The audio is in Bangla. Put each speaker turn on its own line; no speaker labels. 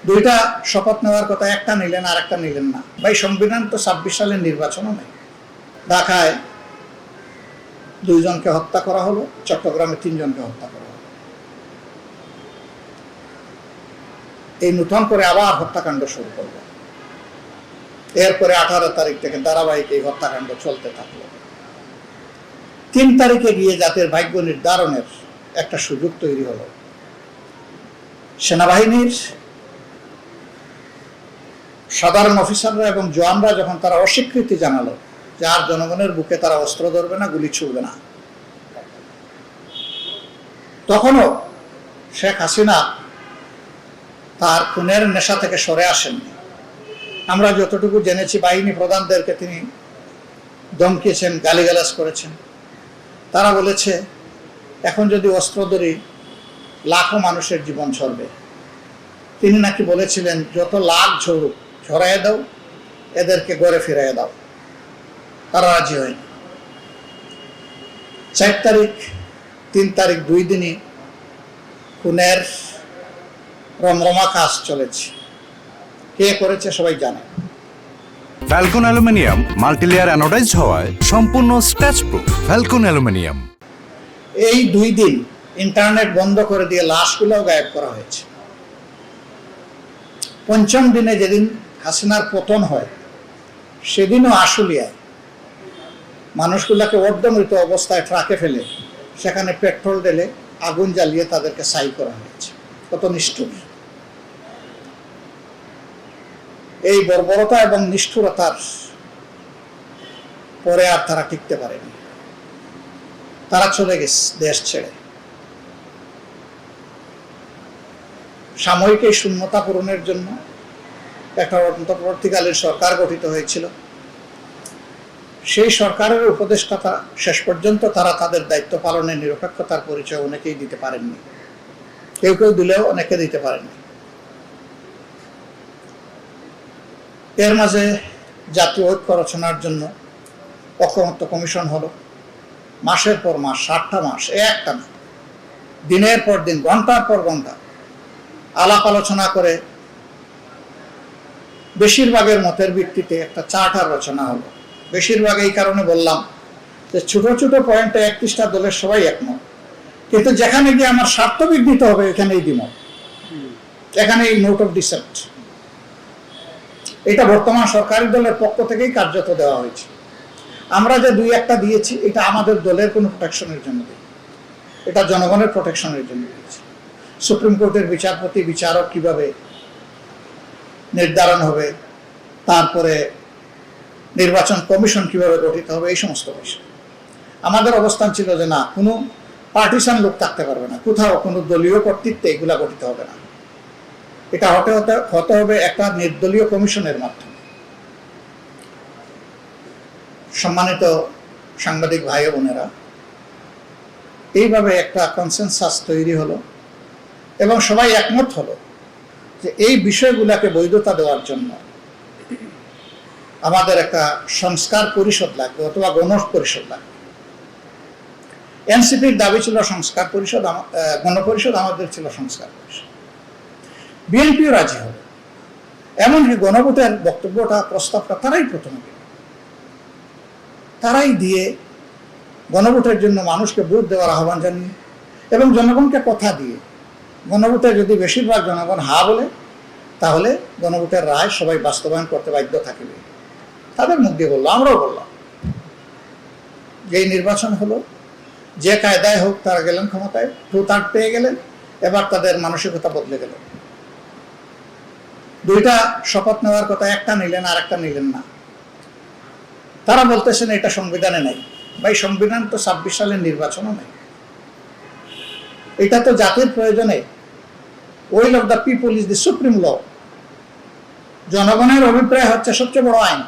দুইটা শপথ নেওয়ার কথা, একটা নিলেন আর একটা নিলেন না। ভাই সংবিধান তো 26 সালের নির্বাচনও নেই। ঢাকায় 2 জনকে হত্যা করা হলো, চট্টগ্রামে 3 জনকে হত্যা করা হলো। এই নতুন করে আবার হত্যাকাণ্ড শুরু করলো। এরপরে 18 তারিখ থেকে ধারাবাহিক এই হত্যাকাণ্ড চলতে থাকলো। 3 তারিখে গিয়ে জাতির ভাগ্য নির্ধারণের একটা সুযোগ তৈরি হলো। সেনাবাহিনীর সাধারণ অফিসাররা এবং জওয়ানরা যখন তারা অস্বীকৃতি জানালো যে আর জনগণের বুকে তারা অস্ত্র ধরবে না, গুলি ছুড়বে না, তখনও শেখ হাসিনা তার খুনের নেশা থেকে সরে আসেননি। আমরা যতটুকু জেনেছি, বাহিনী প্রধানদেরকে তিনি ধমকিয়েছেন, গালিগালাজ করেছেন। তারা বলেছে এখন যদি অস্ত্র ধরি লাখো মানুষের জীবন ঝরবে। তিনি নাকি বলেছিলেন যত লাখ ঝরুক, ঝরাইয়া দাও, এদেরকে ঘরে ফিরাইয়া দাও। তারা রাজি হয়নি। 4 তারিখ 3 তারিখ 2 দিনই খুনের রমরমা কাজ চলেছে। কে করেছে সবাই জানে।
ফ্যালকন অ্যালুমিনিয়াম মাল্টিলেয়ার অ্যানোডাইজড হওয়ায় সম্পূর্ণ স্ক্র্যাচ প্রুফ। Falcon aluminium.
এই 2 দিন ইন্টারনেট বন্ধ করে দিয়ে লাশগুলোও গায়েব করা হয়েছে। 5ম দিনে যেদিন হাসিনার পতন হয়, সেদিনও আশুলিয়ায় মানুষগুলোকে অর্ধমৃত অবস্থায় ট্রাকে ফেলে সেখানে পেট্রোল ঢেলে আগুন জ্বালিয়ে তাদেরকে ছাই করা হয়েছে। কত নিষ্ঠুর! এই বর্বরতা এবং নিষ্ঠুরতার পরে আর তারা টিকতে পারেনি। তারা চলে গেছে দেশ ছেড়ে। সাময়িক এই শূন্যতা পূরণের জন্য একটা অন্তর্বর্তীকালীন সরকার গঠিত হয়েছিল। সেই সরকারের উপদেষ্টা শেষ পর্যন্ত তারা তাদের দায়িত্ব পালনের নিরপেক্ষতার পরিচয় অনেকেই দিতে পারেননি। কেউ কেউ দিলেও অনেকে দিতে পারেননি। এর মাঝে জাতীয় ঐক্য রচনার জন্য ঐকমত্য কমিশন হলো। মাসের পর মাস, 7টা মাস, একটা না, দিনের পর দিন, ঘন্টার পর ঘন্টা আলাপ আলোচনা করে বেশিরভাগের মতের ভিত্তিতে একটা চার্টার রচনা হলো। বেশিরভাগ এই কারণে বললাম যে ছোট ছোট পয়েন্টে 31টা দলের সবাই একমত, কিন্তু যেখানে গিয়ে আমার স্বার্থ বিঘ্নিত হবে এখানেই দ্বিমত, এখানে এই নোট অফ ডিসেন্ট। এটা বর্তমান সরকারি দলের পক্ষ থেকেই কার্যত দেওয়া হয়েছে। আমরা যে 2-1টা দিয়েছি, এটা আমাদের দলের কোনো প্রোটেকশনের জন্য দিই, এটা জনগণের প্রোটেকশনের জন্য দিয়েছি। সুপ্রিম কোর্টের বিচারপতি বিচারক কিভাবে নির্ধারণ হবে, তারপরে নির্বাচন কমিশন কিভাবে গঠিত হবে, এই সমস্ত বিষয় আমাদের অবস্থান ছিল যে না, কোনো পার্টিসান লোক থাকতে পারবে না, কোথাও কোনো দলীয় কর্তৃত্বে এগুলা গঠিত হবে না। এটা হতে হবে একটা নির্দলীয় কমিশনের মাধ্যমে। সম্মানিত সাংবাদিক ভাই বোনেরা, এইভাবে একটা কনসেনসাস তৈরি হলো এবং সবাই একমত হলো যে এই বিষয়গুলোকে বৈধতা দেওয়ার জন্য আমাদের একটা সংস্কার পরিষদ লাগবে অথবা গণ পরিষদ লাগবে। এনসিপির দাবি ছিল সংস্কার পরিষদ, গণপরিষদ, আমাদের ছিল সংস্কার পরিষদ। বিএনপিও রাজি হবে। এমনকি গণভোটের বক্তব্যটা, প্রস্তাবটা তারাই প্রথমে দিল। তারাই দিয়ে গণভোটের জন্য মানুষকে ভোট দেওয়ার আহ্বান জানিয়ে এবং জনগণকে কথা দিয়ে গণভোটে যদি বেশিরভাগ জনগণ হা বলে, তাহলে গণভোটের রায় সবাই বাস্তবায়ন করতে বাধ্য থাকবে। তাদের মুখ দিয়ে বললো, আমরাও বললাম, যেই নির্বাচন হলো, যে কায়দায় হোক তারা গেলেন ক্ষমতায়, 2/3 পেয়ে গেলেন। এবার তাদের মানসিকতা বদলে গেল। 2টা শপথ নেওয়ার কথা, একটা নিলেন আর একটা নিলেন না। তারা বলতেছেন এটা সংবিধানে নাই। ভাই সংবিধান তো 26 সালের নির্বাচনও নেই। এটা তো জাতির প্রয়োজনে, will of the people is the supreme law. জনগণের অভিপ্রায় হচ্ছে সবচেয়ে বড় আইন।